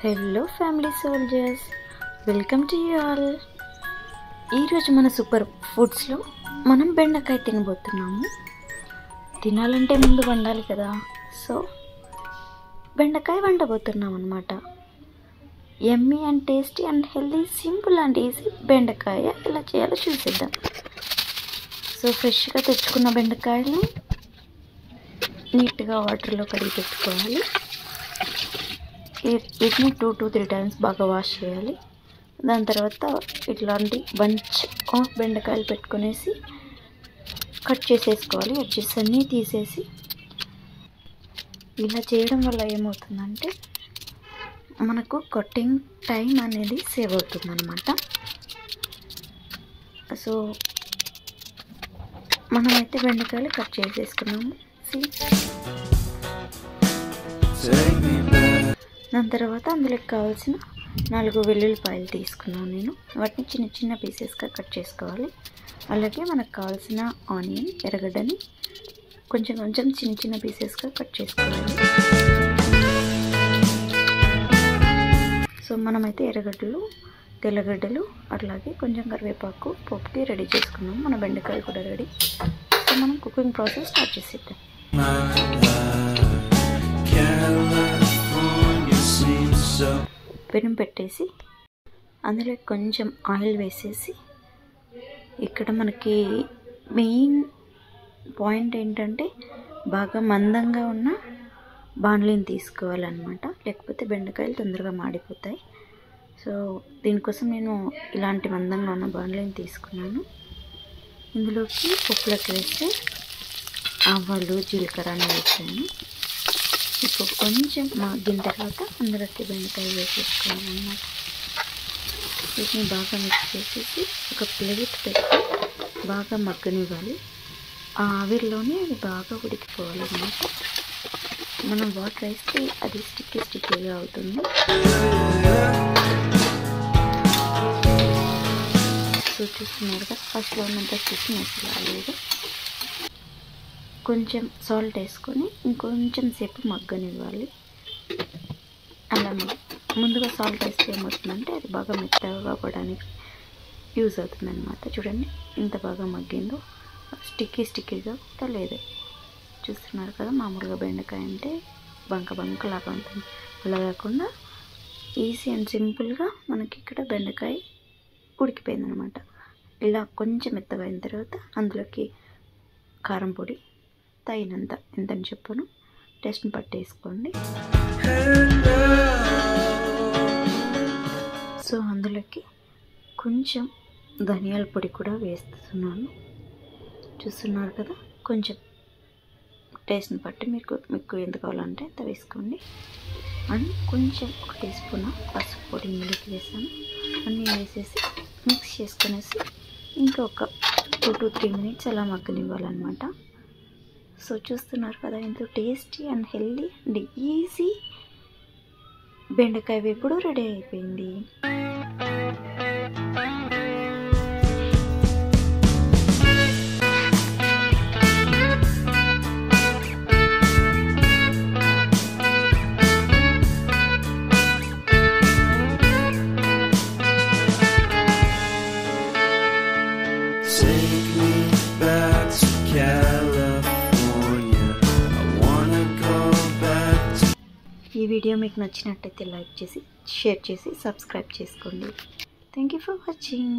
Hello family soldiers, welcome to you all. ఈరోజు మన super ఫుడ్స్లో మనం బెండకాయ తినబోతున్నాము. తినాలంటే ముందు వండాలి కదా, సో బెండకాయ వండబోతున్నాం అనమాట. యమ్మీ and tasty and healthy, simple and easy బెండకాయ ఎలా చేయాలో చూసేద్దాం. సో ఫ్రెష్గా తెచ్చుకున్న బెండకాయలు నీట్గా వాటర్లో కడిగి పెట్టుకోవాలి. వీటిని 2 to 3 times బాగా వాష్ చేయాలి. దాని తర్వాత ఇట్లాంటి బంచ్ ఆఫ్ బెండకాయలు పెట్టుకునేసి కట్ చేసేసుకోవాలి. ఎడ్జెస్ అన్నీ తీసేసి. ఇలా చేయడం వల్ల ఏమవుతుందంటే మనకు కటింగ్ టైం అనేది సేవ్ అవుతుంది అన్నమాట. సో మనమైతే బెండకాయలు కట్ చేసేసుకున్నాము. దాని తర్వాత అందులోకి కావాల్సిన 4 వెల్లుల్లిపాయలు తీసుకున్నాను నేను. వాటిని చిన్న చిన్న పీసెస్గా కట్ చేసుకోవాలి. అలాగే మనకు కావాల్సిన ఆనియన్, ఎర్రగడ్డని కొంచెం కొంచెం చిన్న చిన్న పీసెస్గా కట్ చేసుకోవాలి. సో మనమైతే ఎర్రగడ్డలు, తెల్లగడ్డలు, అట్లాగే కొంచెం కరివేపాకు పప్పుకి రెడీ చేసుకున్నాము. మన బెండకాయలు కూడా రెడీ. సో మనం కుకింగ్ ప్రాసెస్ స్టార్ట్ చేసేద్దాం. పెనం పెట్టేసి అందులో కొంచెం ఆయిల్ వేసేసి, ఇక్కడ మనకి మెయిన్ పాయింట్ ఏంటంటే బాగా మందంగా ఉన్న బాండ్లీని తీసుకోవాలన్నమాట. లేకపోతే బెండకాయలు తొందరగా మాడిపోతాయి. సో దీనికోసం నేను ఇలాంటి మందంగా ఉన్న బాండ్లీని తీసుకున్నాను. ఇందులోకి పప్పులకు వేస్తే ఆవాలు, జీలకర్ర వేసాను. ఇప్పుడు కొంచెం మగ్గిన తర్వాత అందులోకి బెండకాయలు వేసేసుకోవాలన్నమాట. వీటిని బాగా మిక్స్ చేసేసి ఒక ప్లేట్ పెట్టి బాగా మగ్గనివ్వాలి. ఆ ఆవిరిలోనే అది బాగా ఉడికిపోవాలన్నమాట. మనం వాటర్ వేస్తే అది స్టిక్కీగా అవుతుంది. సో చూస్తున్నారుగా, ఫస్ట్లో ఉన్నంత స్టిక్నెస్ రాలేదు. కొంచెం సాల్ట్ వేసుకొని ఇంకొంచెం సేపు మగ్గనివ్వాలి. అలా ముందుగా సాల్ట్ వేస్తే ఏమవుతుందంటే అది బాగా మెత్తగా అవ్వడానికి యూజ్ అవుతుంది అనమాట. చూడండి ఎంత బాగా మగ్గిందో. స్టిక్కీగా లేదు. చూస్తున్నారు కదా, మామూలుగా బెండకాయ అంటే బంకలాగా ఉంటుంది. అలా కాకుండా ఈజీ అండ్ సింపుల్గా మనకి ఇక్కడ బెండకాయ ఉడికిపోయింది అనమాట. ఇలా కొంచెం మెత్తగా అయిన తర్వాత అందులోకి కారం పొడి తగినంత, ఎంతని చెప్పను, టేస్ట్ని బట్టి వేసుకోండి. సో అందులోకి కొంచెం ధనియాల పొడి కూడా వేస్తున్నాను. చూస్తున్నారు కదా, కొంచెం టేస్ట్ని బట్టి మీకు ఎంత కావాలంటే అంత వేసుకోండి. అండ్ కొంచెం 1 teaspoon పసుపు పొడి ఇందులోకి వేసాను. అన్నీ వేసేసి మిక్స్ చేసుకునేసి ఇంకొక 2 to 3 minutes అలా మగ్గనివ్వాలన్నమాట. సో చూస్తున్నారు కదా, ఎంతో tasty and healthy and easy బెండకాయ వేపుడు రెడీ అయిపోయింది. ఈ వీడియో మీకు నచ్చినట్టయితే లైక్ చేసి, షేర్ చేసి, సబ్స్క్రైబ్ చేసుకోండి. Thank you for watching.